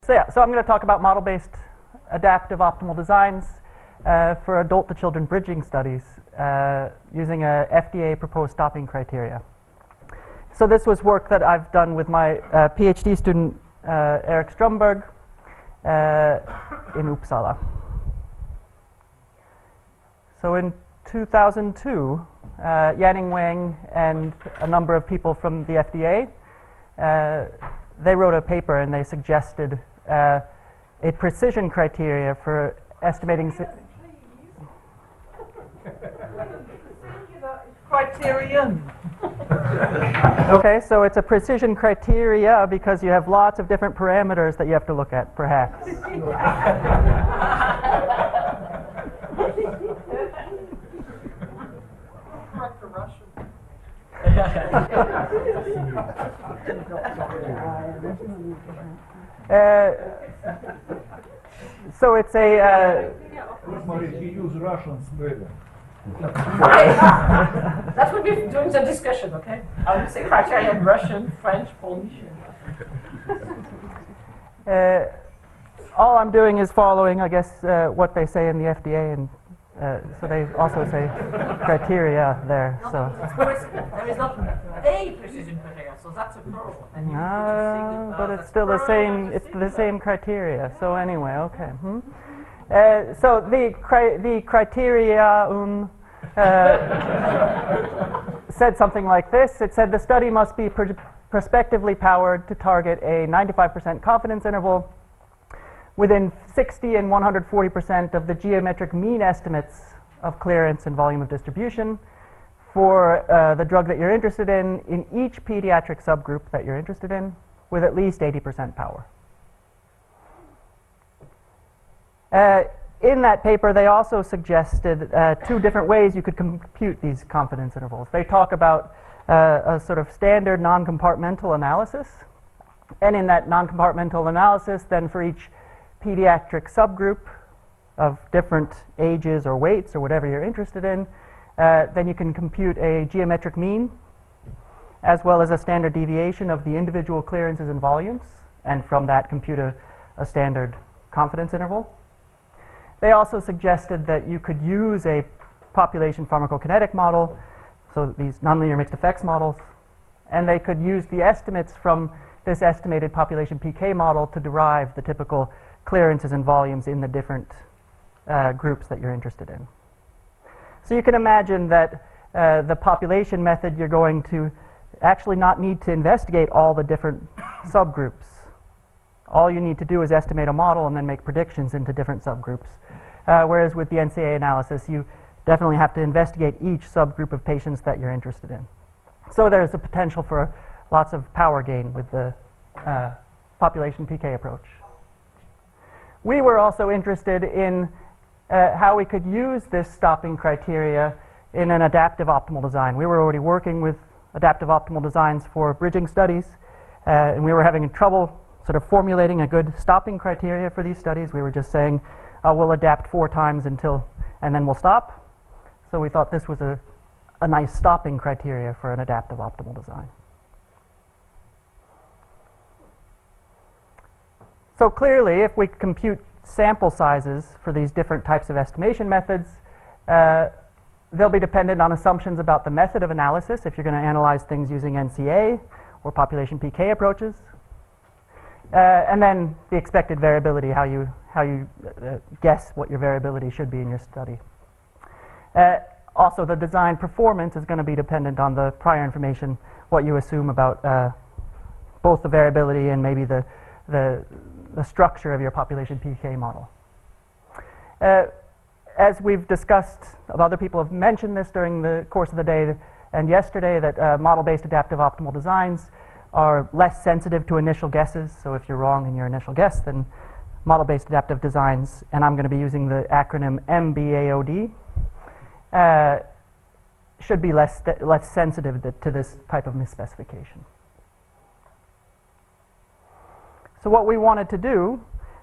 So I'm going to talk about model-based adaptive optimal designs for adult-to-children bridging studies using a FDA proposed stopping criteria. So this was work that I've done with my PhD student Erik Strömberg in Uppsala. So in 2002, Yanning Wang and a number of people from the FDA, they wrote a paper and they suggested a precision criteria for estimating. Criterion. Okay, so it's a precision criteria because you have lots of different parameters that you have to look at, perhaps. So it's a. He used Russian better. That's what we're doing the discussion, okay? I would say criterion, Russian, French, Polish. All I'm doing is following, I guess, what they say in the FDA, and so they also say criteria there. So. There is not a precision criteria, so that's a problem. But it's still the same. It's the same criteria. So anyway, okay. So the criteria said something like this. It said the study must be prospectively powered to target a 95% confidence interval within 60 and 140% of the geometric mean estimates of clearance and volume of distribution for the drug that you're interested in each pediatric subgroup that you're interested in, with at least 80% power. In that paper, they also suggested two different ways you could compute these confidence intervals. They talk about a sort of standard non-compartmental analysis, and in that non-compartmental analysis, then for each pediatric subgroup of different ages or weights or whatever you're interested in, then you can compute a geometric mean as well as a standard deviation of the individual clearances and volumes, and from that compute a standard confidence interval. They also suggested that you could use a population pharmacokinetic model, so these nonlinear mixed effects models, and they could use the estimates from this estimated population PK model to derive the typical clearances and volumes in the different groups that you're interested in. So you can imagine that the population method, you're going to actually not need to investigate all the different subgroups. All you need to do is estimate a model and then make predictions into different subgroups. Whereas with the NCA analysis, you definitely have to investigate each subgroup of patients that you're interested in. So there's a potential for lots of power gain with the population PK approach. We were also interested in how we could use this stopping criteria in an adaptive optimal design. We were already working with adaptive optimal designs for bridging studies, and we were having trouble sort of formulating a good stopping criteria for these studies. We were just saying, we'll adapt 4 times and then we'll stop. So we thought this was a nice stopping criteria for an adaptive optimal design. So clearly, if we compute sample sizes for these different types of estimation methods, they'll be dependent on assumptions about the method of analysis, if you're going to analyze things using NCA or population PK approaches. And then the expected variability, how you guess what your variability should be in your study. Also, the design performance is going to be dependent on the prior information, what you assume about both the variability and maybe the structure of your population PK model. As we've discussed, other people have mentioned this during the course of the day and yesterday, that model-based adaptive optimal designs are less sensitive to initial guesses. So if you're wrong in your initial guess, then model-based adaptive designs, and I'm going to be using the acronym MBAOD, should be less sensitive to this type of misspecification. So what we wanted to do,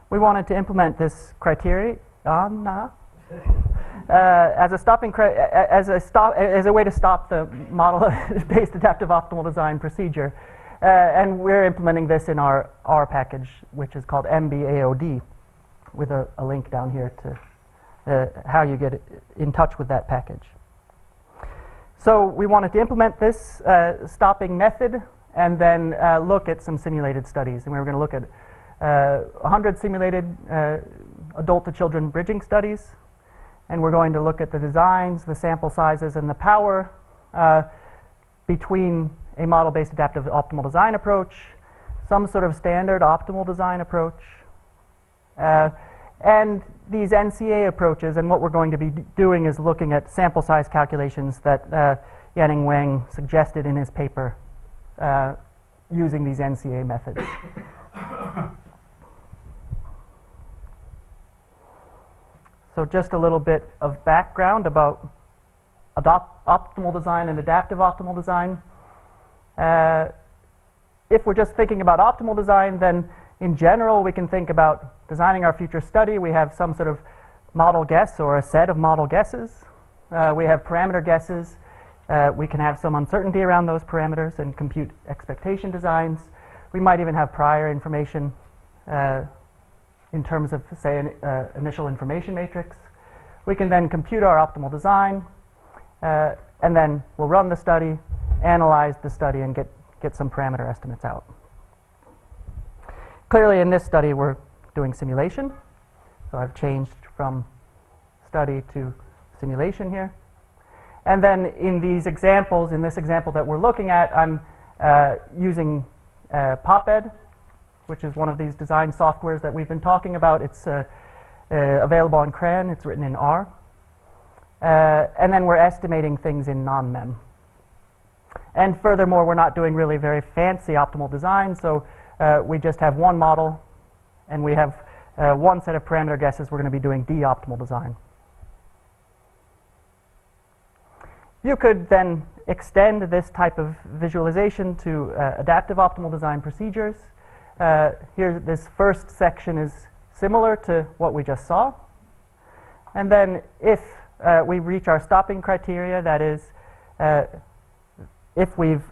we wanted to implement this criteria as a way to stop the model-based adaptive optimal design procedure And we're implementing this in our R package, which is called MBAOD, with a link down here to how you get in touch with that package. So we wanted to implement this stopping method and then look at some simulated studies. And we were going to look at 100 simulated adult to children bridging studies. And we're going to look at the designs, the sample sizes, and the power between a model-based adaptive optimal design approach, some sort of standard optimal design approach, and these NCA approaches. And what we're going to be doing is looking at sample size calculations that Yanning Wang suggested in his paper using these NCA methods. So just a little bit of background about optimal design and adaptive optimal design. If we're just thinking about optimal design, then in general we can think about designing our future study. We have some sort of model guess or a set of model guesses. We have parameter guesses. We can have some uncertainty around those parameters and compute expectation designs. We might even have prior information in terms of, say, an initial information matrix. We can then compute our optimal design, and then we'll run the study, analyze the study, and get some parameter estimates out. Clearly, in this study, we're doing simulation. So I've changed from study to simulation here. And then in these examples, in this example that we're looking at, I'm using PopEd, which is one of these design softwares that we've been talking about. It's available on CRAN. It's written in R. And then we're estimating things in non-mem. And furthermore, we're not doing really very fancy optimal design, so we just have one model, and we have one set of parameter guesses. We're going to be doing D-optimal design. You could then extend this type of visualization to adaptive optimal design procedures. Here, this first section is similar to what we just saw. And then if we reach our stopping criteria, that is, if we've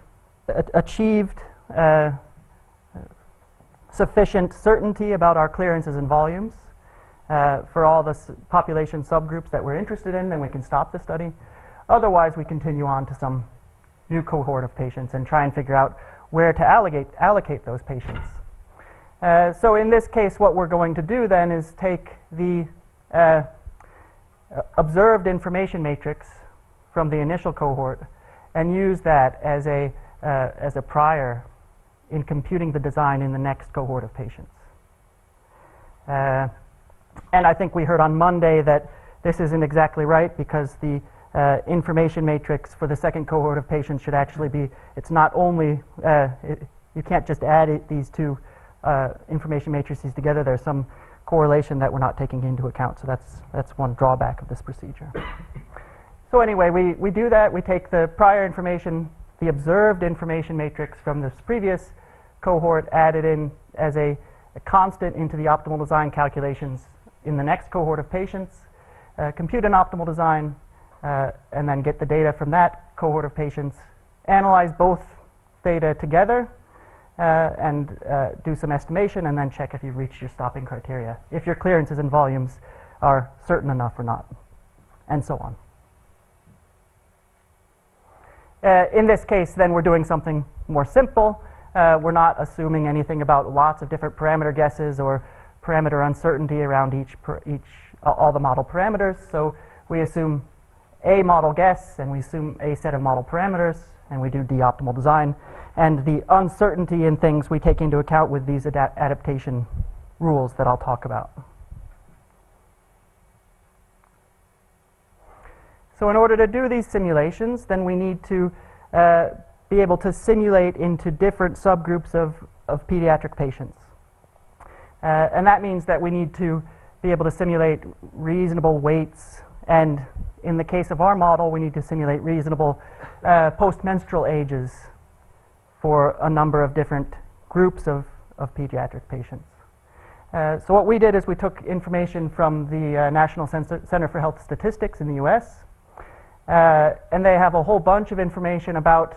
achieved sufficient certainty about our clearances and volumes for all the population subgroups that we're interested in, then we can stop the study. Otherwise, we continue on to some new cohort of patients and try and figure out where to allocate those patients. So in this case, what we're going to do then is take the observed information matrix from the initial cohort and use that as a prior in computing the design in the next cohort of patients. And I think we heard on Monday that this isn't exactly right, because the information matrix for the second cohort of patients should actually be, it's not only, you can't just add these two information matrices together. There's some correlation that we're not taking into account, so that's one drawback of this procedure. So anyway, we do that. We take the prior information, the observed information matrix from this previous cohort, add it in as a constant into the optimal design calculations in the next cohort of patients, compute an optimal design, and then get the data from that cohort of patients, analyze both data together, and do some estimation, and then check if you've reached your stopping criteria, if your clearances and volumes are certain enough or not, and so on. In this case, then, we're doing something more simple. We're not assuming anything about lots of different parameter guesses or parameter uncertainty around all the model parameters. So we assume a model guess, and we assume a set of model parameters, and we do D-optimal design. And the uncertainty in things we take into account with these adaptation rules that I'll talk about. So in order to do these simulations, then we need to be able to simulate into different subgroups of pediatric patients. And that means that we need to be able to simulate reasonable weights, and in the case of our model, we need to simulate reasonable postmenstrual ages for a number of different groups of pediatric patients. So what we did is we took information from the National Center for Health Statistics in the US, and they have a whole bunch of information about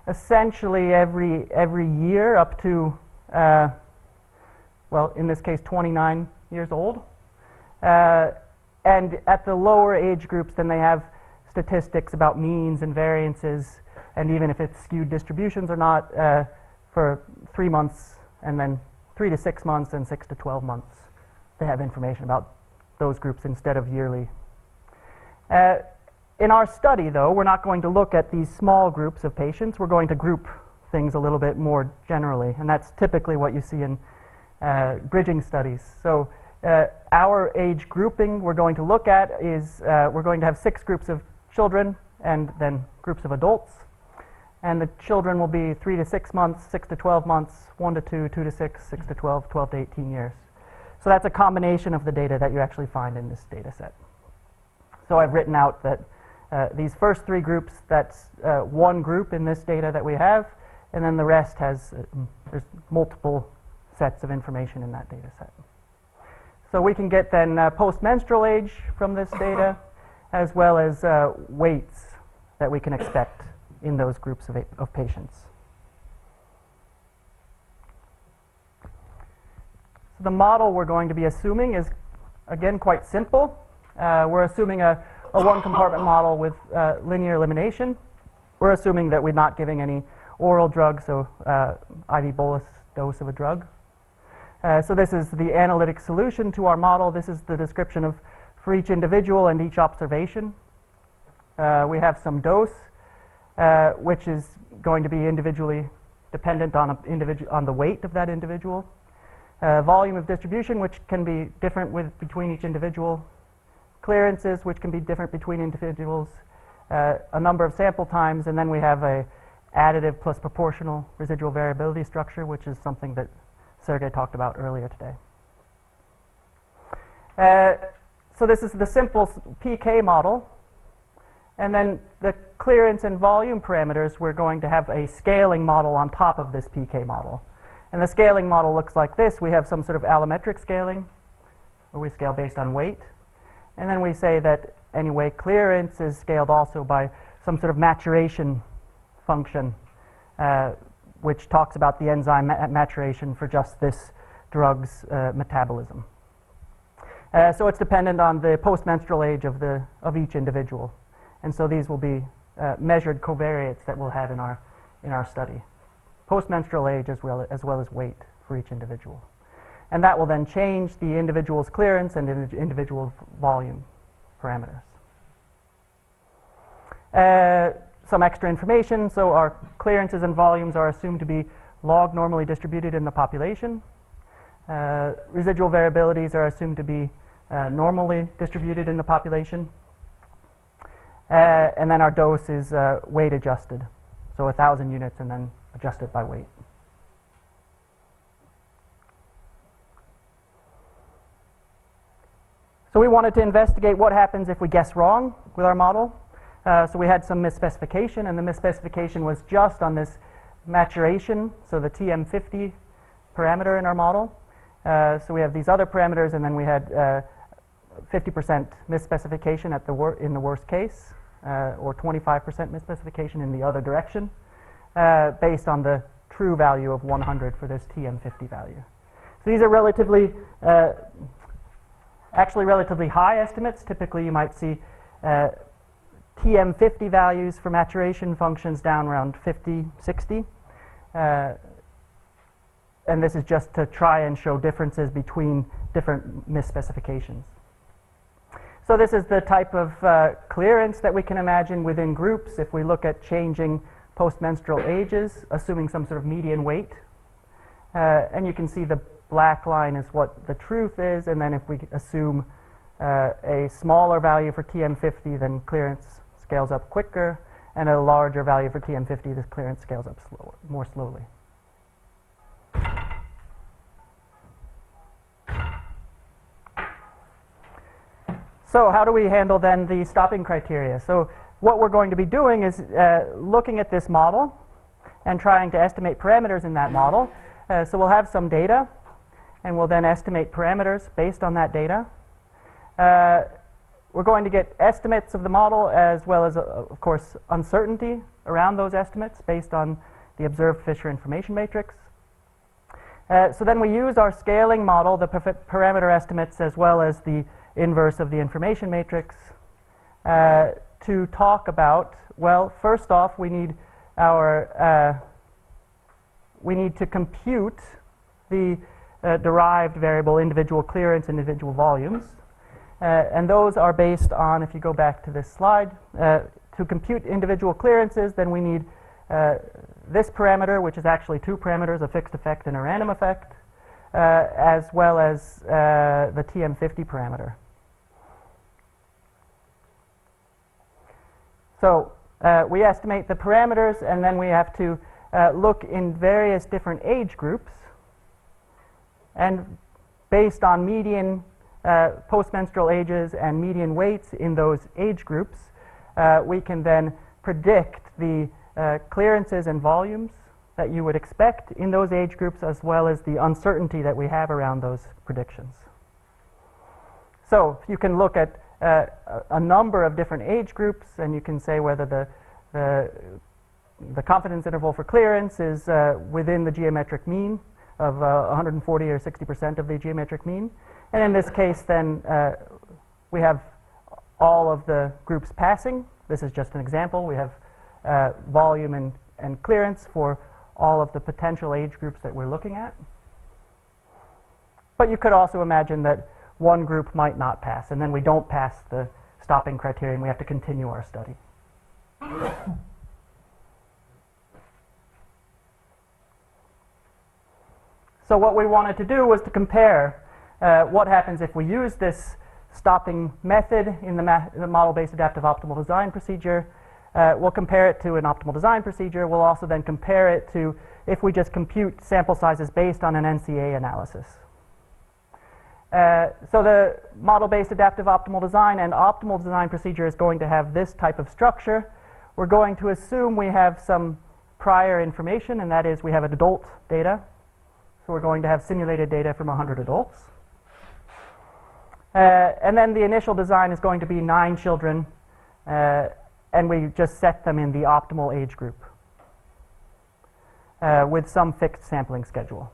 essentially every year up to, well, in this case, 29 years old. And at the lower age groups, then they have statistics about means and variances, and even if it's skewed distributions or not, for 3 months, and then 3 to 6 months, and 6 to 12 months. They have information about those groups instead of yearly. In our study, though, we're not going to look at these small groups of patients. We're going to group things a little bit more generally, and that's typically what you see in bridging studies. So our age grouping we're going to look at is we're going to have 6 groups of children and then groups of adults. And the children will be 3 to 6 months, 6 to 12 months, 1 to 2, 2 to 6, 6 to 12, 12 to 18 years. So that's a combination of the data that you actually find in this data set. So I've written out that these first 3 groups, that's one group in this data that we have, and then the rest has, there's multiple sets of information in that data set. So we can get then post-menstrual age from this data, as well as weights that we can expect in those groups of patients. So the model we're going to be assuming is, again, quite simple. We're assuming a one-compartment model with linear elimination. We're assuming that we're not giving any oral drug, so IV bolus dose of a drug. So this is the analytic solution to our model. This is the description of for each individual and each observation. We have some dose, which is going to be individually dependent on the weight of that individual. Volume of distribution, which can be different between each individual. Clearances, which can be different between individuals. A number of sample times, and then we have a additive plus proportional residual variability structure, which is something that Sergey talked about earlier today. So this is the simple PK model. And then the clearance and volume parameters, we're going to have a scaling model on top of this PK model. And the scaling model looks like this. We have some sort of allometric scaling, where we scale based on weight. And then we say that anyway, clearance is scaled also by some sort of maturation function, which talks about the enzyme maturation for just this drug's metabolism. So it's dependent on the post-menstrual age of each individual. And so these will be measured covariates that we'll have in our study. Post-menstrual age as well as weight for each individual. And that will then change the individual's clearance and individual volume parameters. Some extra information. So our clearances and volumes are assumed to be log normally distributed in the population. Residual variabilities are assumed to be normally distributed in the population. And then our dose is weight adjusted. So 1,000 units and then adjusted by weight. So we wanted to investigate what happens if we guess wrong with our model. So we had some misspecification, and the misspecification was just on this maturation, so the TM50 parameter in our model. So we have these other parameters, and then we had 50% misspecification in the worst case, or 25% misspecification in the other direction, based on the true value of 100 for this TM50 value. So these are actually relatively high estimates. Typically you might see TM50 values for maturation functions down around 50, 60. And this is just to try and show differences between different misspecifications. So this is the type of clearance that we can imagine within groups if we look at changing post-menstrual ages, assuming some sort of median weight. And you can see the black line is what the truth is, and then if we assume a smaller value for TM50, then clearance scales up quicker, and a larger value for TM50, this clearance scales up more slowly. So how do we handle then the stopping criteria? So what we're going to be doing is looking at this model and trying to estimate parameters in that model. So we'll have some data, and we'll then estimate parameters based on that data. We're going to get estimates of the model as well as, of course, uncertainty around those estimates based on the observed Fisher information matrix. So then we use our scaling model, the parameter estimates, as well as the inverse of the information matrix to talk about, well, first off, we need to compute the derived variable individual clearance and individual volumes. And those are based on, if you go back to this slide, to compute individual clearances, then we need this parameter, which is actually two parameters, a fixed effect and a random effect, as well as the TM50 parameter. So we estimate the parameters, and then we have to look in various different age groups, and based on median postmenstrual ages and median weights in those age groups, we can then predict the clearances and volumes that you would expect in those age groups, as well as the uncertainty that we have around those predictions. So you can look at a number of different age groups, and you can say whether the confidence interval for clearance is within the geometric mean of 140 or 60% of the geometric mean. And in this case, then, we have all of the groups passing. This is just an example. We have volume and clearance for all of the potential age groups that we're looking at. But you could also imagine that one group might not pass, and then we don't pass the stopping criterion. We have to continue our study. So what we wanted to do was to compare what happens if we use this stopping method in the model-based adaptive optimal design procedure. We'll compare it to an optimal design procedure. We'll also then compare it to if we just compute sample sizes based on an NCA analysis. So the model-based adaptive optimal design and optimal design procedure is going to have this type of structure. We're going to assume we have some prior information, and that is we have adult data. So we're going to have simulated data from 100 adults. And then the initial design is going to be 9 children, and we just set them in the optimal age group with some fixed sampling schedule.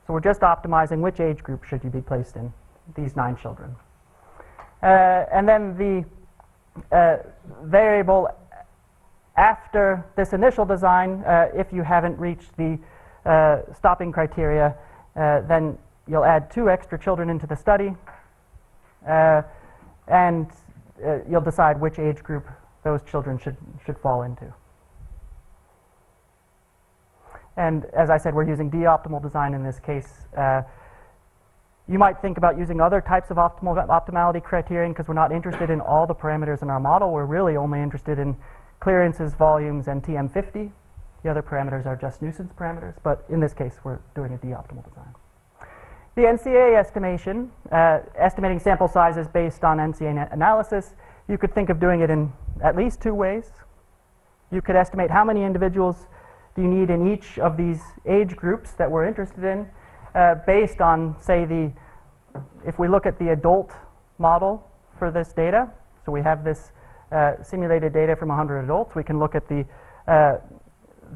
So we're just optimizing which age group should you be placed in, these 9 children. And then the variable after this initial design, if you haven't reached the stopping criteria, then you'll add 2 extra children into the study, and you'll decide which age group those children should fall into. And as I said, we're using d-optimal design in this case. You might think about using other types of optimality criterion because we're not interested in all the parameters in our model. We're really only interested in clearances, volumes, and TM50. The other parameters are just nuisance parameters, but in this case, we're doing a d-optimal design. The NCA estimation, estimating sample sizes based on NCA analysis, you could think of doing it in at least 2 ways. You could estimate how many individuals do you need in each of these age groups that we're interested in based on, say, if we look at the adult model for this data, so we have this simulated data from 100 adults, we can look at the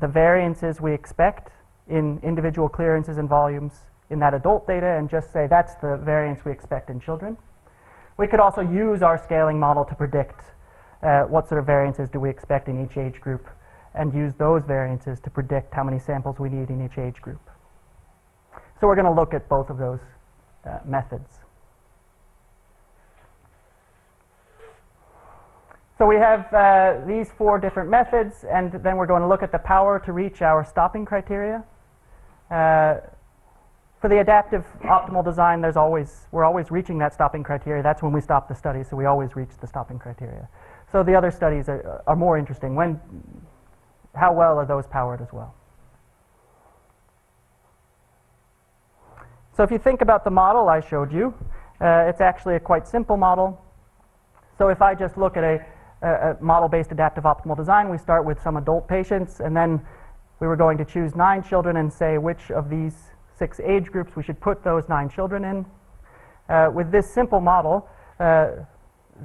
variances we expect in individual clearances and volumes in that adult data and just say that's the variance we expect in children. We could also use our scaling model to predict what sort of variances do we expect in each age group and use those variances to predict how many samples we need in each age group. So we're going to look at both of those methods. So we have these 4 different methods, and then we're going to look at the power to reach our stopping criteria. For the adaptive optimal design, we're always reaching that stopping criteria. That's when we stop the study, so we always reach the stopping criteria. So the other studies are more interesting. How well are those powered as well? So if you think about the model I showed you, it's actually a quite simple model. So if I just look at a model-based adaptive optimal design, we start with some adult patients, and then we were going to choose 9 children and say which of these 6 age groups we should put those 9 children in. With this simple model,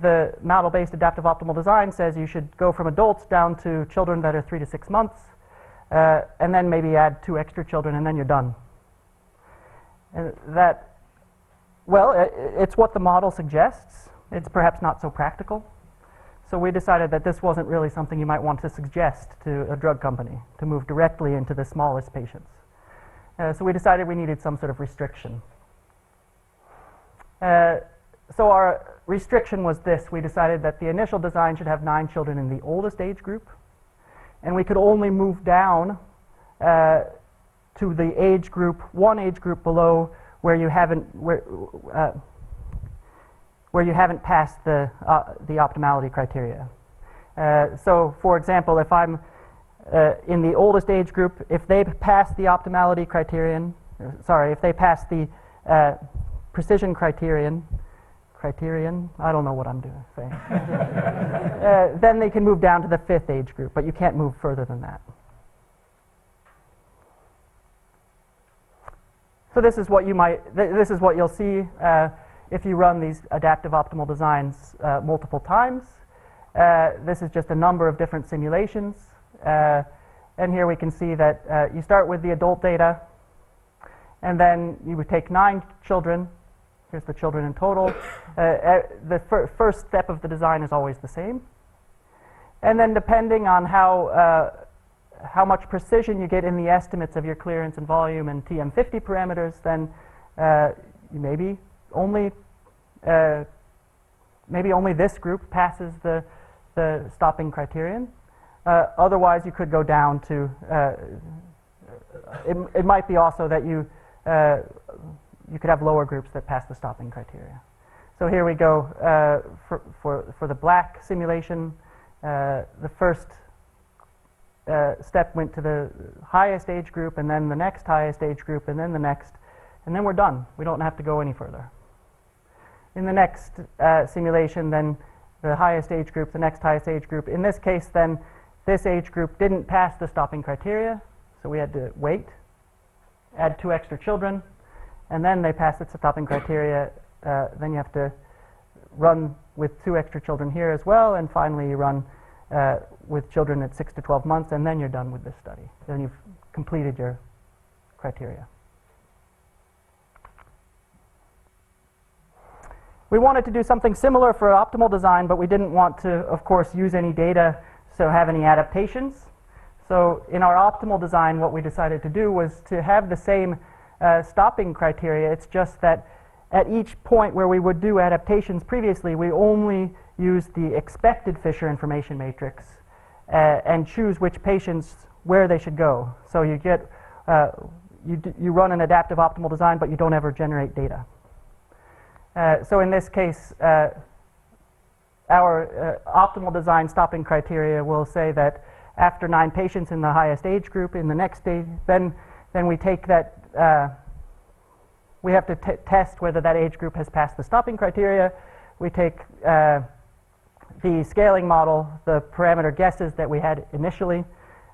the model-based adaptive optimal design says you should go from adults down to children that are 3 to 6 months, and then maybe add 2 extra children, and then you're done. And that, well, it's what the model suggests. It's perhaps not so practical. So we decided that this wasn't really something you might want to suggest to a drug company, to move directly into the smallest patients. So we decided we needed some sort of restriction. So our restriction was this. We decided that the initial design should have 9 children in the oldest age group, and we could only move down to the age group, one age group below, where you haven't passed the optimality criteria. So, for example, if I'm in the oldest age group, if they pass the optimality criterion, if they pass the precision criterion, I don't know what I'm saying. Then they can move down to the 5th age group, but you can't move further than that. So this is what this is what you'll see if you run these adaptive optimal designs multiple times. This is just a number of different simulations. And here we can see that you start with the adult data, and then you would take 9 children. Here's the children in total. The first step of the design is always the same. And then depending on how much precision you get in the estimates of your clearance and volume and TM50 parameters, then maybe only this group passes the stopping criterion. Otherwise, you could go down to, it might be also that you could have lower groups that pass the stopping criteria. So here we go for the black simulation. The first step went to the highest age group, and then the next highest age group, and then the next, and then we're done. We don't have to go any further. In the next simulation, then the highest age group, the next highest age group. In this case, then, this age group didn't pass the stopping criteria, so we had to wait, add 2 extra children, and then they passed the stopping criteria. Then you have to run with 2 extra children here as well, and finally you run with children at 6 to 12 months, and then you're done with this study. Then you've completed your criteria. We wanted to do something similar for optimal design, but we didn't want to, of course, use any data so have any adaptations. So in our optimal design, what we decided to do was to have the same stopping criteria. It's just that at each point where we would do adaptations previously, we only use the expected Fisher information matrix and choose which patients, where they should go. So you get, you run an adaptive optimal design, but you don't ever generate data. So in this case, our optimal design stopping criteria will say that after 9 patients in the highest age group, in the next stage, then we take that, we have to test whether that age group has passed the stopping criteria. We take the scaling model, the parameter guesses that we had initially,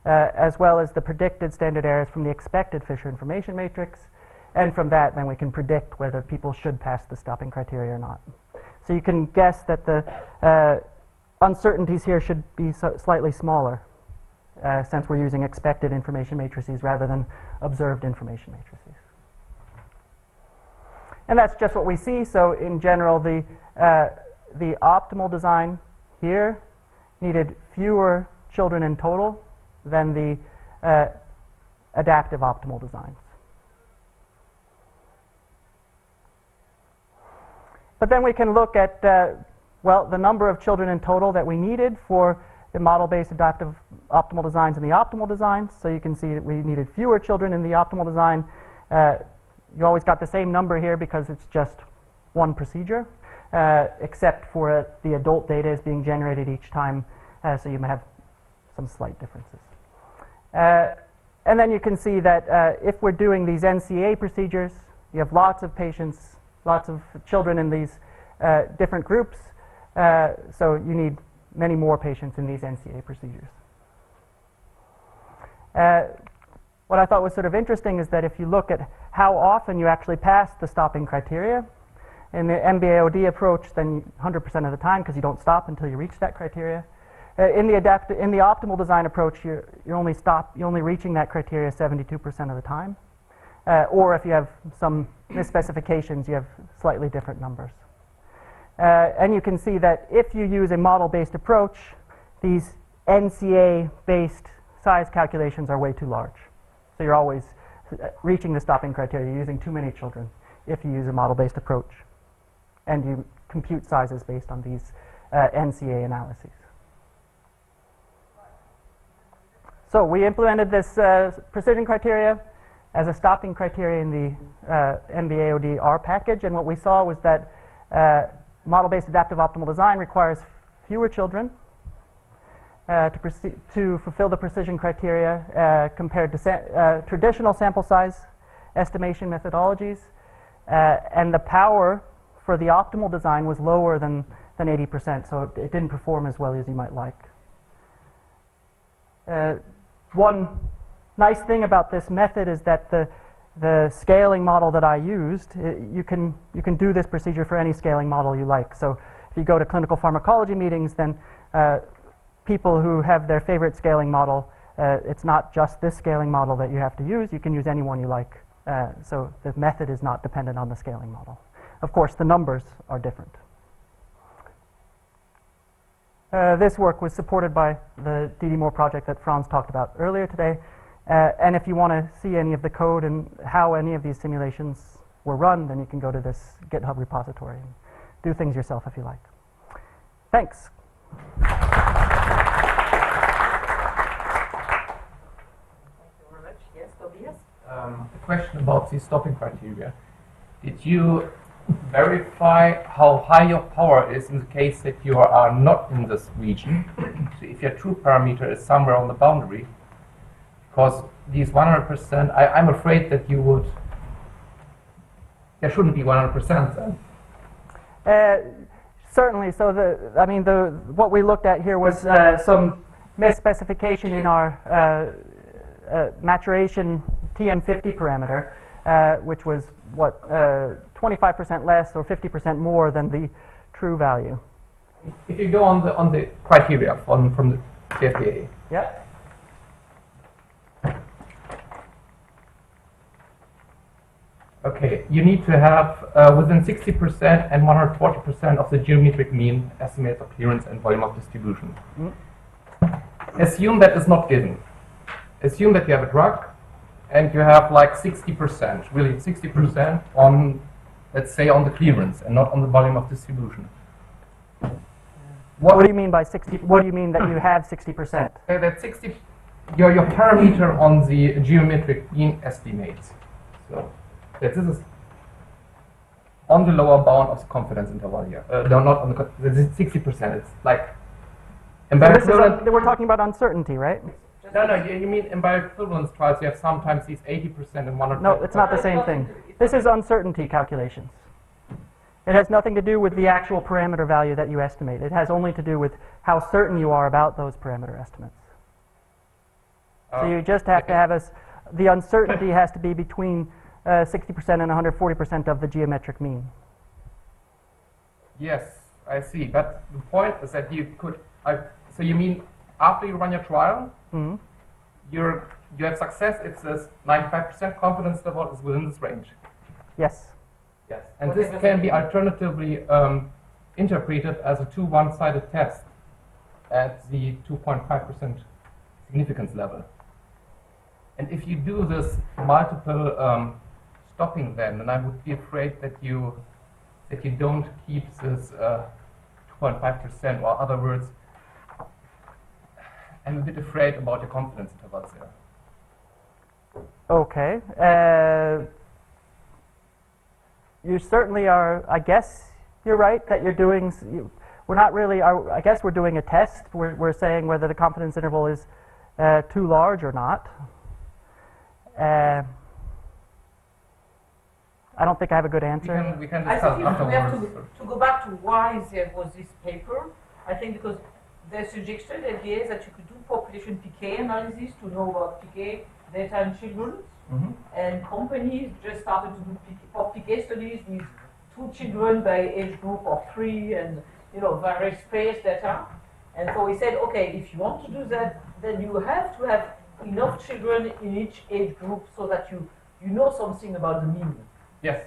as well as the predicted standard errors from the expected Fisher information matrix. And from that, then we can predict whether people should pass the stopping criteria or not. So you can guess that the uncertainties here should be slightly smaller, since we're using expected information matrices rather than observed information matrices. And that's just what we see. So in general, the optimal design here needed fewer children in total than the adaptive optimal designs. But then we can look at, well, the number of children in total that we needed for the model-based adaptive optimal designs and the optimal designs. So you can see that we needed fewer children in the optimal design. You always got the same number here because it's just one procedure, except for the adult data is being generated each time, so you may have some slight differences. And then you can see that if we're doing these NCA procedures, you have lots of patients, lots of children in these different groups, so you need many more patients in these NCA procedures. What I thought was sort of interesting is that if you look at how often you actually pass the stopping criteria, In the MBAOD approach, then 100% of the time, because you don't stop until you reach that criteria. In the optimal design approach, you're only reaching that criteria 72% of the time. Or if you have some misspecifications, you have slightly different numbers. And you can see that if you use a model-based approach, these NCA-based size calculations are way too large. So you're always reaching the stopping criteria. You're using too many children if you use a model-based approach. And you compute sizes based on these NCA analyses. So we implemented this precision criteria as a stopping criteria in the MBAOD R package. And what we saw was that model-based adaptive optimal design requires fewer children to fulfill the precision criteria compared to traditional sample size estimation methodologies. And the power for the optimal design was lower than 80%, so it didn't perform as well as you might like. One nice thing about this method is that the scaling model that I used, you can do this procedure for any scaling model you like. So if you go to clinical pharmacology meetings, then people who have their favorite scaling model, it's not just this scaling model that you have to use. You can use any one you like. So the method is not dependent on the scaling model. Of course, the numbers are different. This work was supported by the D.D. Moore project that Franz talked about earlier today. And if you want to see any of the code and how any of these simulations were run, then you can go to this GitHub repository and do things yourself if you like. Thanks. Thank you very much. Yes, Tobias? A question about the stopping criteria. Did you verify how high your power is in the case that you are not in this region? So if your true parameter is somewhere on the boundary, because these 100%, I'm afraid that you would, there shouldn't be 100% then. Certainly. So what we looked at here was some misspecification in our maturation TM50 parameter, which was what 25% less or 50% more than the true value. If you go on the criteria from the FDA. Yeah. Okay, you need to have within 60% and 140% of the geometric mean estimates of clearance and volume of distribution. Assume that is not given. Assume that you have a drug and you have like 60%, really 60% on, let's say, on the clearance and not on the volume of distribution. What do you mean by 60? What do you mean that you have 60%? That 60, your parameter on the geometric mean estimates. So that this is on the lower bound of the confidence interval here. No, not on the, this is 60%. It's like So we're talking about uncertainty, right? No, you mean in bioequivalence trials you have sometimes these 80% and 100%. No, it's not the same thing. This is uncertainty calculations. It has nothing to do with the actual parameter value that you estimate. It has only to do with how certain you are about those parameter estimates. So you just have to have the uncertainty has to be between 60% and 140% of the geometric mean. Yes, I see. But the point is that you could, so you mean after you run your trial, you have success if this 95% confidence level is within this range. Yes. Yes. And this can be alternatively interpreted as a 2 one-sided test at the 2.5% significance level. And if you do this multiple stopping then I would be afraid that you don't keep this 2.5%, or other words, I'm a bit afraid about your confidence intervals there. Okay. You certainly are, I guess you're right that you're doing, we're not really, I guess we're doing a test. We're saying whether the confidence interval is too large or not. I don't think I have a good answer. We can I discuss think we have afterwards. to go back to why there was this paper. I think because they suggested FDA that you could do population PK analysis to know about PK data in children, and companies just started to do PK studies with 2 children by age group or 3 and, very spaced data. And so we said, okay, if you want to do that, then you have to have enough children in each age group so that you know something about the mean. Yes.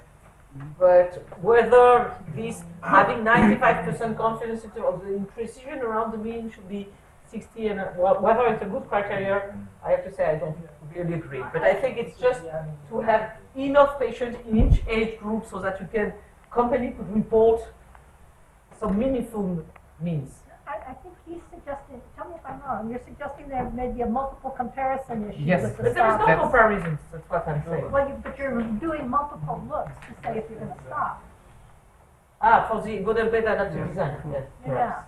But whether this having 95% confidence interval, the imprecision around the mean should be 60 and whether it's a good criteria, I have to say I don't really agree. But I think it's just to have enough patients in each age group so that company could report some meaningful means. I think he's suggesting, tell me if I'm wrong, you're suggesting there may be a multiple comparison issue Yes. with the But there is stop. no comparisons, that's what I'm saying. Well, but you're doing multiple looks to say if you're going to stop. For the good and bad adaptive design, yes. Yeah.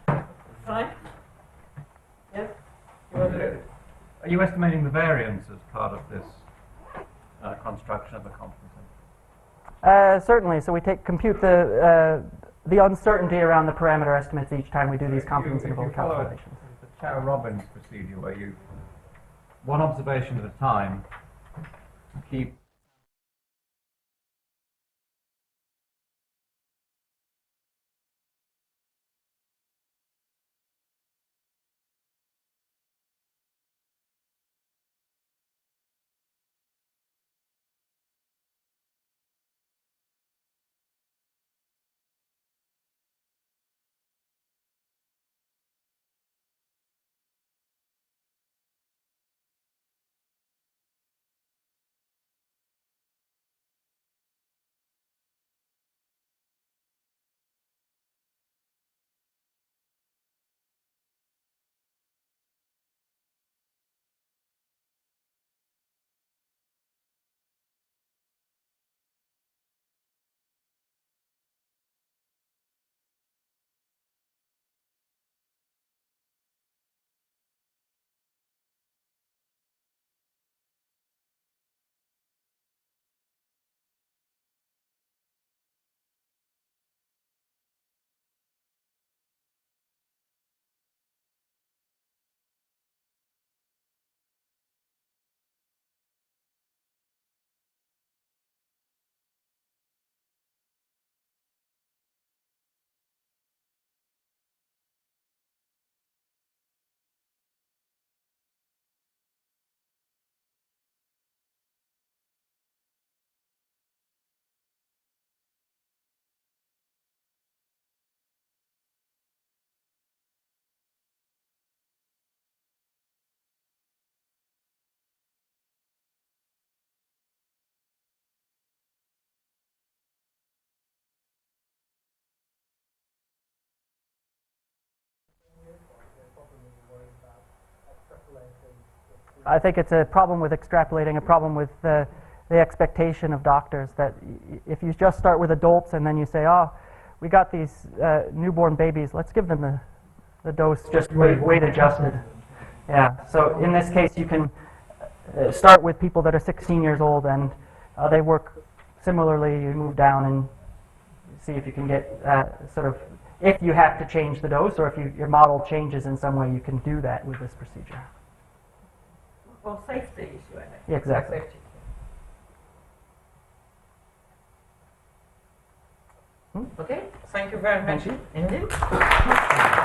Yeah. Fine? Yes? You want to- Are you estimating the variance as part of this construction of the confidence interval? Certainly. So we compute the uncertainty around the parameter estimates each time we do these confidence interval If you follow calculations. the Chow-Robbins procedure, where you, one observation at a time, keep I think it's a problem with extrapolating, a problem with the expectation of doctors that if you just start with adults and then you say, oh, we got these newborn babies, let's give them the dose just weight adjusted. Yeah, so in this case you can start with people that are 16 years old and they work similarly. You move down and see if you can get sort of, if you have to change the dose or if your model changes in some way, you can do that with this procedure. Well, safety issue, I think. Yeah, exactly. Safety. Okay, thank you very much Thank you. indeed.